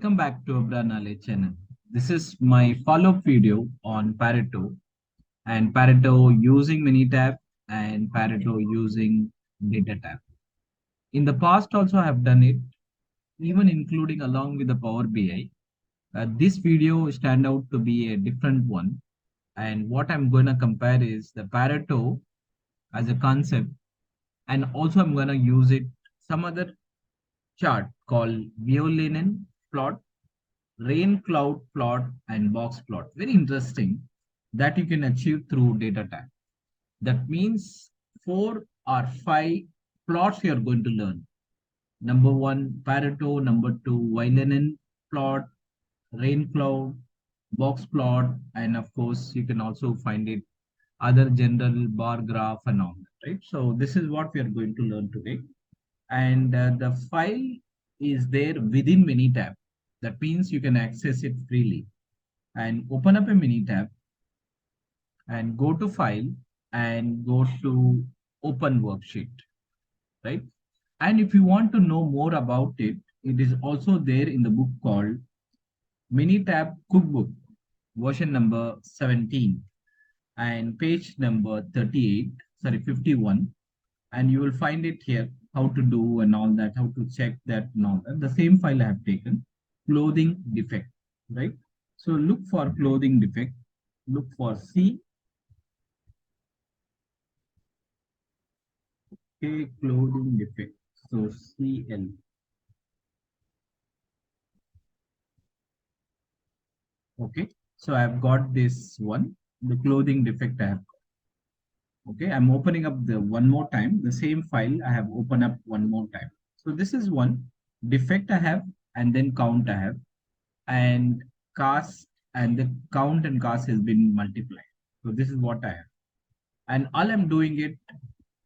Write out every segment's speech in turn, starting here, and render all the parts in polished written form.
Welcome back to Abra Knowledge channel. This is my follow-up video on Pareto and Pareto using Minitab and Pareto using DataTab. In the past also I have done it, even including along with the Power BI. This video stand out to be a different one. And what I'm going to compare is the Pareto as a concept, and also I'm going to use it some other chart called violin plot, rain cloud plot, and box plot. Very interesting that you can achieve through data tag. That means 4 or 5 plots you are going to learn. Number 1, Pareto. Number 2, violin plot, rain cloud, box plot, and of course, you can also find it other general bar graph and all that, right? So this is what we are going to learn today. And the file is there within Minitab. That means you can access it freely. And open up a Minitab and go to File and go to Open Worksheet, right? And if you want to know more about it, it is also there in the book called Minitab Cookbook, version number 17 and page number 51. And you will find it here, how to do and all that, how to check that and all that. The same file I have taken, clothing defect, right? So look for clothing defect, look for C. Okay, clothing defect, so CL. Okay, so I have got this one, the clothing defect I have got. Okay, I'm opening up the one more time, the same file I have opened up one more time. So this is one defect I have, and then count I have, and cast, and the count and cast has been multiplied. So this is what I have. And all I'm doing it,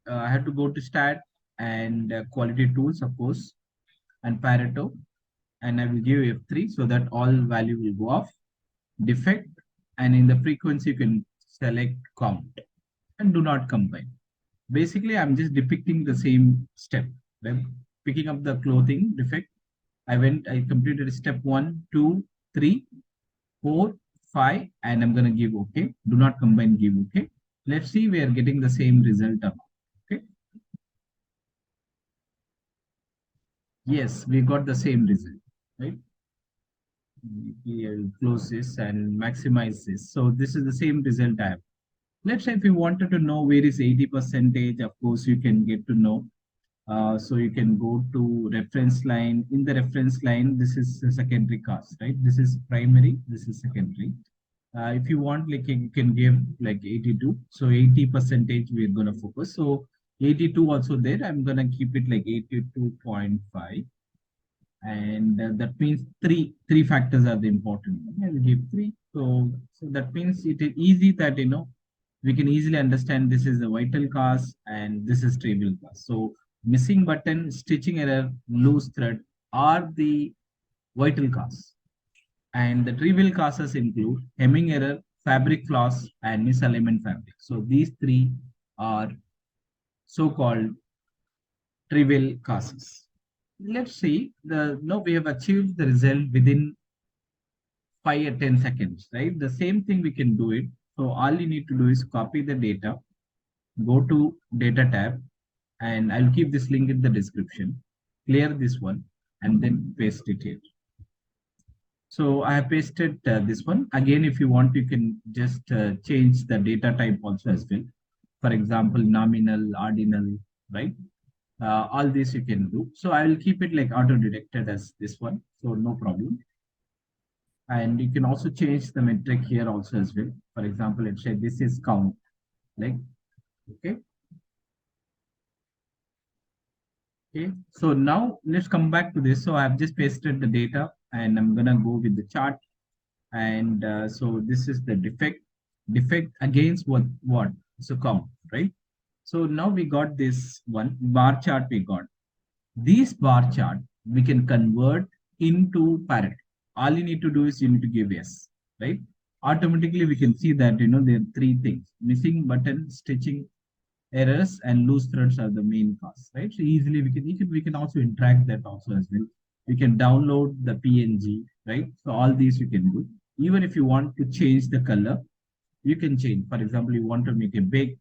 I have to go to stat and quality tools, of course, and Pareto, and I will give F3 so that all value will go off. Defect, and in the frequency, you can select count and do not combine. Basically, I'm just depicting the same step. Then picking up the clothing defect, I completed step 1, 2, 3, 4, 5, and I'm going to give OK. Do not combine, give OK. Let's see, we are getting the same result. Okay. Yes, we got the same result, right? We will close this and maximize this. So this is the same result I have. Let's say if you wanted to know where is 80%, of course, you can get to know. So you can go to reference line. In the reference line, this is the secondary cost, right? This is primary, this is secondary. If you want, like you can give like 82. So 80% we're going to focus. So 82 also there. I'm going to keep it like 82.5. And that means three factors are the important one. I will give 3. So that means it is easy that, we can easily understand this is the vital cause and this is trivial cause. So missing button, stitching error, loose thread are the vital cause. And the trivial causes include hemming error, fabric flaws, and misalignment fabric. So these 3 are so-called trivial causes. Let's see, we have achieved the result within 5 or 10 seconds, right? The same thing we can do it. So all you need to do is copy the data, go to data tab, and I'll keep this link in the description. Clear this one and then paste it here. So I have pasted this one. Again, if you want, you can just change the data type also as well. For example, nominal, ordinal, right? All this you can do. So I will keep it like auto-detected as this one. So no problem. And you can also change the metric here also as well. For example, let's say this is count, like, okay. Okay, so now let's come back to this. So I've just pasted the data and I'm gonna go with the chart. And so this is the defect against what? So count, right? So now we got this one bar chart we got. This bar chart we can convert into Pareto. All you need to do is you need to give yes, right? Automatically we can see that, there are 3 things: missing button, stitching errors, and loose threads are the main cause, right? So easily we can also interact that also as well. You can download the PNG, right? So all these you can do. Even if you want to change the color, you can change. For example, you want to make it big,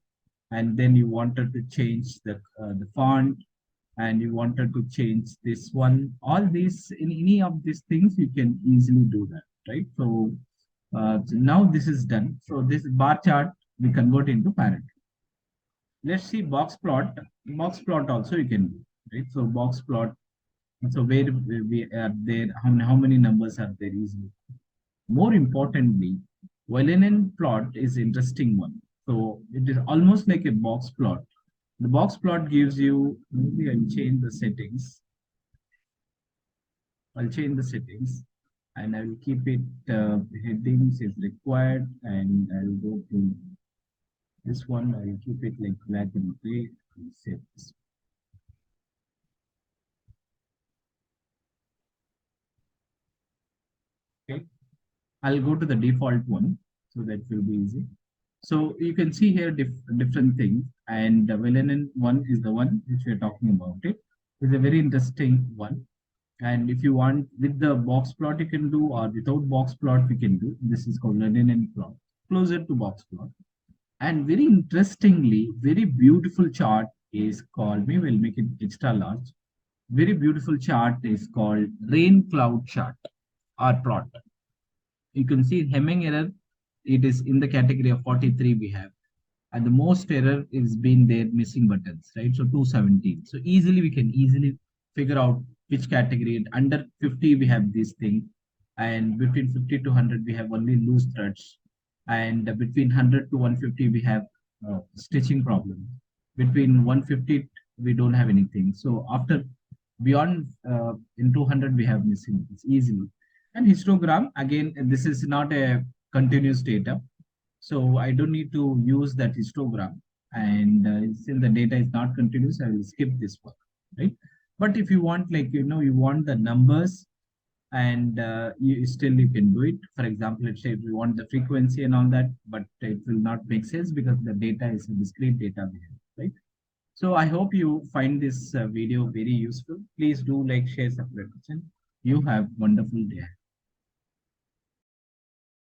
and then you wanted to change the font, and you wanted to change this one. All these, in any of these things, you can easily do that, right? So now this is done. So this bar chart we convert into Pareto. Let's see box plot. Box plot also you can do, right? So box plot. So where we are there, how many numbers are there easily. More importantly, Villeneuve plot is interesting one. So it is almost like a box plot. The box plot gives you, maybe I'll change the settings. I'll change the settings and I will keep it headings is required, and I'll go to this one. I'll keep it like black and gray. I'll save this. Okay. I'll go to the default one, so that will be easy. So you can see here different things, and the Villeneuve one is the one which we are talking about. It's a very interesting one. And if you want with the box plot, you can do, or without box plot, we can do. This is called Lennon plot, closer to box plot. And very interestingly, very beautiful chart is called, maybe we'll make it extra large. Very beautiful chart is called rain cloud chart or plot. You can see Hemming error, it is in the category of 43 we have. And the most error is been there missing buttons, right? So 217. So easily we can easily figure out which category. Under 50 we have this thing, and between 50 to 100 we have only loose threads, and between 100 to 150 we have stitching problem. Between 150 we don't have anything. So after beyond in 200 we have missing. It's easily. And histogram, again, this is not a continuous data, so I don't need to use that histogram. And since the data is not continuous, I will skip this one, right? But if you want, like, you want the numbers, and you can do it. For example, let's say if you want the frequency and all that, but it will not make sense because the data is a discrete data we have, right? So I hope you find this video very useful. Please do like, share, subscribe. You have wonderful day.